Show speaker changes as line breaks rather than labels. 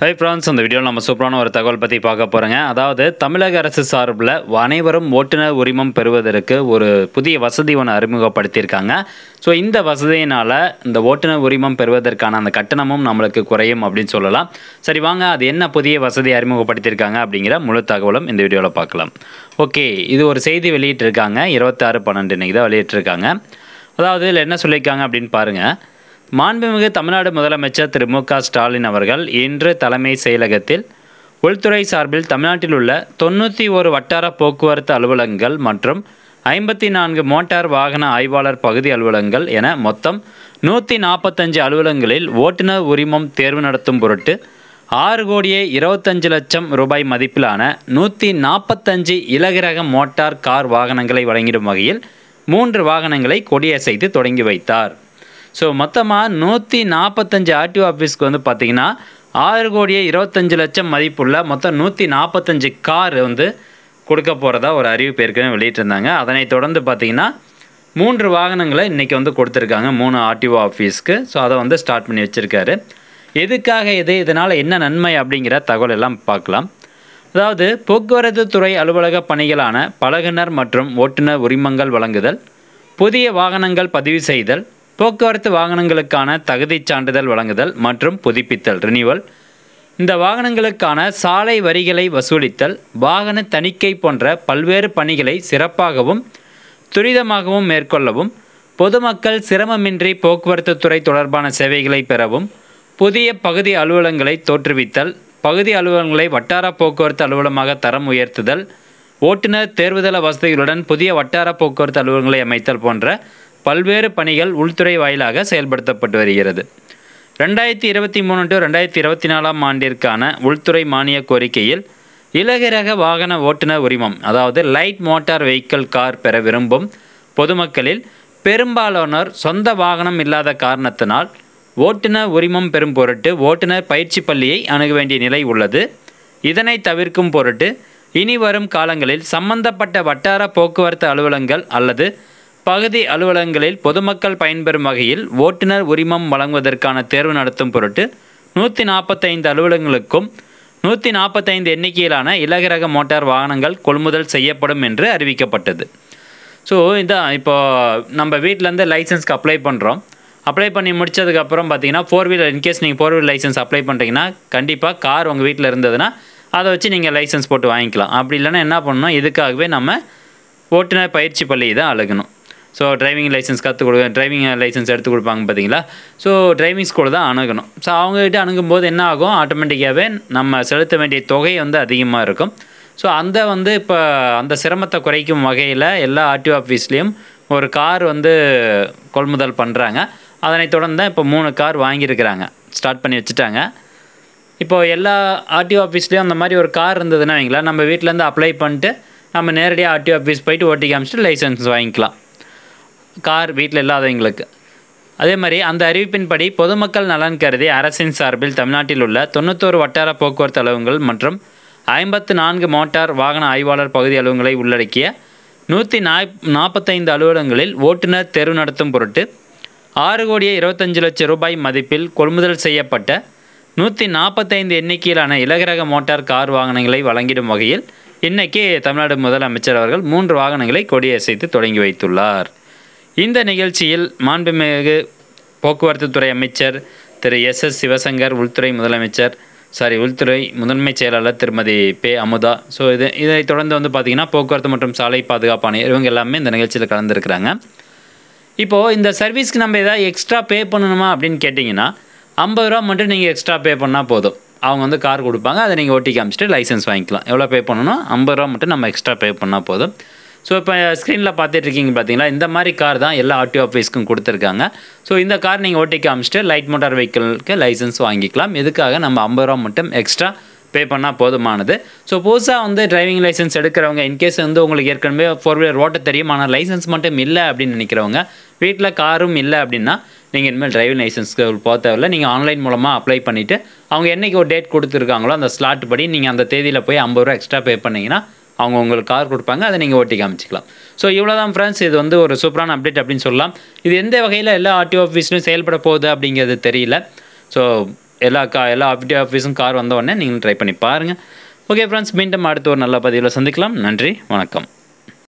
Hi friends, இந்த வீடியோவில் நம்ம சூப்பரான ஒரு தகவல் பற்றி பார்க்க போகிறோங்க. அதாவது தமிழக அரசு சார்பில் அனைவரும் ஓட்டுநர் உரிமம் பெறுவதற்கு ஒரு புதிய வசதி ஒன்று அறிமுகப்படுத்தியிருக்காங்க. ஸோ இந்த வசதியினால் இந்த ஓட்டுநர் உரிமம் பெறுவதற்கான அந்த கட்டணமும் நம்மளுக்கு குறையும் அப்படின்னு சொல்லலாம். சரி வாங்க, அது என்ன புதிய வசதி அறிமுகப்படுத்தியிருக்காங்க அப்படிங்கிற முழு தகவலும் இந்த வீடியோவில் பார்க்கலாம். ஓகே, இது ஒரு செய்தி வெளியிட்டிருக்காங்க. 26/12 இன்னைக்கு தான் வெளியிட்டிருக்காங்க. அதாவது இதில் என்ன சொல்லியிருக்காங்க அப்படின்னு பாருங்கள். மாண்புமிகு தமிழ்நாடு முதலமைச்சர் திரு மு.க. ஸ்டாலின் அவர்கள் இன்று தலைமை செயலகத்தில் உள்துறை சார்பில் தமிழ்நாட்டில் உள்ள 91 வட்டார போக்குவரத்து அலுவலகங்கள் மற்றும் 54 மோட்டார் வாகன ஆய்வாளர் பகுதி அலுவலகங்கள் என மொத்தம் 145 அலுவலகங்களில் ஓட்டுநர் உரிமம் தேர்வு நடத்தும் பொருட்டு 6,25,00,000 ரூபாய் மதிப்பிலான 145 இலகுரக மோட்டார் கார் வாகனங்களை வழங்கிடும் வகையில் 3 வாகனங்களை கொடியசைத்து தொடங்கி வைத்தார். ஸோ மொத்தமாக 145 ஆர்டிஓ ஆஃபீஸ்க்கு வந்து பார்த்திங்கன்னா 6,25,00,000 மதிப்புள்ள மொத்தம் 145 கார் வந்து கொடுக்க போகிறதா ஒரு அறிவிப்பு ஏற்கனவே வெளியிட்டிருந்தாங்க. அதனைத் தொடர்ந்து பார்த்திங்கன்னா 3 வாகனங்களை இன்றைக்கி வந்து கொடுத்துருக்காங்க 3 ஆர்டிஓ ஆஃபீஸ்க்கு. ஸோ அதை வந்து ஸ்டார்ட் பண்ணி வச்சுருக்காரு. எதுக்காக இதனால் என்ன நன்மை அப்படிங்கிற தகவல் எல்லாம் பார்க்கலாம். அதாவது போக்குவரத்து துறை அலுவலக பணிகளான பழகுனர் மற்றும் ஓட்டுநர் உரிமங்கள் வழங்குதல், புதிய வாகனங்கள் பதிவு செய்தல், போக்குவரத்து வாகனங்களுக்கான தகுதிச் சான்றிதழ் வழங்குதல் மற்றும் புதுப்பித்தல் ரினியூவல், இந்த வாகனங்களுக்கான சாலை வரிகளை வசூலித்தல், வாகன தணிக்கை போன்ற பல்வேறு பணிகளை சிறப்பாகவும் துரிதமாகவும் மேற்கொள்ளவும், பொதுமக்கள் சிரமமின்றி போக்குவரத்து துறை தொடர்பான சேவைகளை பெறவும், புதிய பகுதி அலுவலகங்களை தோற்றுவித்தல், பகுதி அலுவலகங்களை வட்டார போக்குவரத்து அலுவலகமாக தரம் உயர்த்துதல், ஓட்டுநர் தேர்வுதள வசதிகளுடன் புதிய வட்டார போக்குவரத்து அலுவலகங்களை அமைத்தல் போன்ற பல்வேறு பணிகள் உள்துறை வாயிலாக செயல்படுத்தப்பட்டு வருகிறது. 2023 to 2024 ஆண்டிற்கான உள்துறை மானிய கோரிக்கையில் இலகுரக வாகன ஓட்டுநர் உரிமம், அதாவது லைட் மோட்டார் வெஹிக்கிள் கார் பெற விரும்பும் பொதுமக்களில் பெரும்பாலானோர் சொந்த வாகனம் இல்லாத காரணத்தினால் ஓட்டுநர் உரிமம் பெறும் பொருட்டு ஓட்டுநர் பயிற்சி பள்ளியை அணுக வேண்டிய நிலை உள்ளது. இதனை தவிர்க்கும் பொருட்டு இனி வரும் காலங்களில் சம்பந்தப்பட்ட வட்டார போக்குவரத்து அலுவலகங்கள் அல்லது பகுதி அலுவலகங்களில் பொதுமக்கள் பயன்பெறும் வகையில் ஓட்டுநர் உரிமம் வழங்குவதற்கான தேர்வு நடத்தும் பொருட்டு 145 அலுவலகங்களுக்கும் 145 எண்ணிக்கையிலான இலகுரக மோட்டார் வாகனங்கள் கொள்முதல் செய்யப்படும் என்று அறிவிக்கப்பட்டது. ஸோ இதான் இப்போது நம்ம வீட்டிலேருந்து லைசன்ஸ்க்கு அப்ளை பண்ணுறோம். அப்ளை பண்ணி முடித்ததுக்கப்புறம் பார்த்தீங்கன்னா 4 வீலர், இன்கேஸ் நீங்கள் 4 வீலர் லைசன்ஸ் அப்ளை பண்ணுறீங்கன்னா கண்டிப்பாக கார் உங்கள் வீட்டில் இருந்ததுன்னா அதை வச்சு நீங்கள் லைசன்ஸ் போட்டு வாங்கிக்கலாம். அப்படி இல்லைன்னா என்ன பண்ணணும், இதுக்காகவே நம்ம ஓட்டுநர் பயிற்சி பள்ளி தான் அணுகணும். So driving licence driving licence எடுத்து கொடுப்பாங்க பார்த்தீங்களா. ஸோ டிரைவிங் ஸ்கூல் தான் அணுகணும். ஸோ அவங்ககிட்ட அணுகும்போது என்ன ஆகும், ஆட்டோமேட்டிக்காகவே நம்ம செலுத்த வேண்டிய தொகை வந்து அதிகமாக இருக்கும். ஸோ இப்போ அந்த சிரமத்தை குறைக்கும் வகையில் எல்லா ஆர்டிஓ ஆஃபீஸ்லேயும் ஒரு கார் வந்து கொள்முதல் பண்ணுறாங்க. அதனைத் தொடர்ந்து தான் இப்போ 3 கார் வாங்கியிருக்கிறாங்க, ஸ்டார்ட் பண்ணி வச்சுட்டாங்க. இப்போது எல்லா ஆர்டிஓ ஆஃபீஸ்லேயும் அந்த மாதிரி ஒரு கார் இருந்ததுன்னா வைங்களா, நம்ம வீட்டிலேருந்து அப்ளை பண்ணிட்டு நம்ம நேரடியாக ஆர்டிஓ ஆஃபீஸ் போயிட்டு ஓட்டி காமிச்சிட்டு லைசன்ஸ் வாங்கிக்கலாம், கார் வீட்டில் இல்லாதவங்களுக்கு. அதே மாதிரி அந்த அறிவிப்பின்படி பொதுமக்கள் நலன் கருதி அரசின் சார்பில் தமிழ்நாட்டில் உள்ள 91 வட்டார போக்குவரத்து அலுவலகங்கள் மற்றும் 54 மோட்டார் வாகன ஆய்வாளர் பகுதி அலுவலகங்களை உள்ளடக்கிய 145 அலுவலகங்களில் ஓட்டுநர் தேர்வு நடத்தும் பொருட்டு 6,25,00,000 ரூபாய் மதிப்பில் கொள்முதல் செய்யப்பட்ட 145 எண்ணிக்கையிலான இலகுரக மோட்டார் கார் வாகனங்களை வழங்கிடும் வகையில் இன்றைக்கி தமிழ்நாடு முதலமைச்சர் அவர்கள் 3 வாகனங்களை கொடியசைத்து தொடங்கி வைத்துள்ளார். இந்த நிகழ்ச்சியில் மாண்புமிகு போக்குவரத்து துறை அமைச்சர் திரு எஸ் சிவசங்கர், உள்துறை முதன்மை செயலாளர் திருமதி பே அமுதா, ஸோ இதை தொடர்ந்து வந்து பார்த்திங்கன்னா போக்குவரத்து மற்றும் சாலை பாதுகாப்பு ஆணையர், இவங்க எல்லாமே இந்த நிகழ்ச்சியில் கலந்துருக்கிறாங்க. இப்போது இந்த சர்வீஸ்க்கு நம்ம எதாவது எக்ஸ்ட்ரா பே பண்ணணுமா அப்படின்னு கேட்டிங்கன்னா 50 ரூபா மட்டும் நீங்கள் எக்ஸ்ட்ரா பே பண்ணால் போதும். அவங்க வந்து கார் கொடுப்பாங்க, அதை நீங்கள் ஓட்டி காமிச்சிட்டு லைசன்ஸ் வாங்கிக்கலாம். எவ்வளோ பே பண்ணணும், 50 ரூபா மட்டும் நம்ம எக்ஸ்ட்ரா பே பண்ணால் போதும். ஸோ இப்போ ஸ்க்ரீனில் பார்த்துட்ருக்கீங்க பார்த்தீங்களா, இந்த மாதிரி கார் தான் எல்லா ஆர்டிஓ ஆஃபீஸ்க்கும் கொடுத்துருக்காங்க. ஸோ இந்த கார் நீங்கள் ஓட்டி காமிச்சிட்டு லைட் மோட்டார் வெஹிக்கிளுக்கு லைசன்ஸ் வாங்கிக்கலாம். எதுக்காக, நம்ம 50 ரூபா மட்டும் எக்ஸ்ட்ரா பே பண்ணால் போதுமானது. ஸோ புதுசாக வந்து டிரைவிங் லைசன்ஸ் எடுக்கிறவங்க, இன்கேஸ் வந்து உங்களுக்கு ஏற்கனவே 4 வீலர் ஓட்ட தெரியும் ஆனால் லைசன்ஸ் மட்டும் இல்லை அப்படின்னு நினைக்கிறவங்க, வீட்டில் காரும் இல்லை அப்படின்னா நீங்கள் இனிமேல் டிரைவிங் லைசன்ஸ்க்கு போக தேவையில்லை. நீங்கள் ஆன்லைன் மூலமாக அப்ளை பண்ணிவிட்டு அவங்க என்றைக்கு ஒரு டேட் கொடுத்துருக்காங்களோ அந்த ஸ்லாட் படி நீங்கள் அந்த தேதியில் போய் 50 ரூபா எக்ஸ்ட்ரா பே பண்ணிங்கன்னா அவங்க உங்களுக்கு கார் கொடுப்பாங்க, அதை நீங்கள் ஓட்டி காமிச்சிக்கலாம். ஸோ இவ்வளோ தான் ஃப்ரெண்ட்ஸ், இது வந்து ஒரு சூப்பரான அப்டேட் அப்படின்னு சொல்லலாம். இது எந்த வகையில் எல்லா ஆர்டிஓ ஆஃபீஸ்லையும் செயல்பட போகுது அப்படிங்கிறது தெரியல. ஸோ எல்லா ஆஃபீஸும் கார் வந்த உடனே நீங்களும் ட்ரை பண்ணி பாருங்கள். ஓகே ஃப்ரெண்ட்ஸ், மீண்டும் அடுத்த ஒரு நல்ல பதிவில் சந்திக்கலாம். நன்றி, வணக்கம்.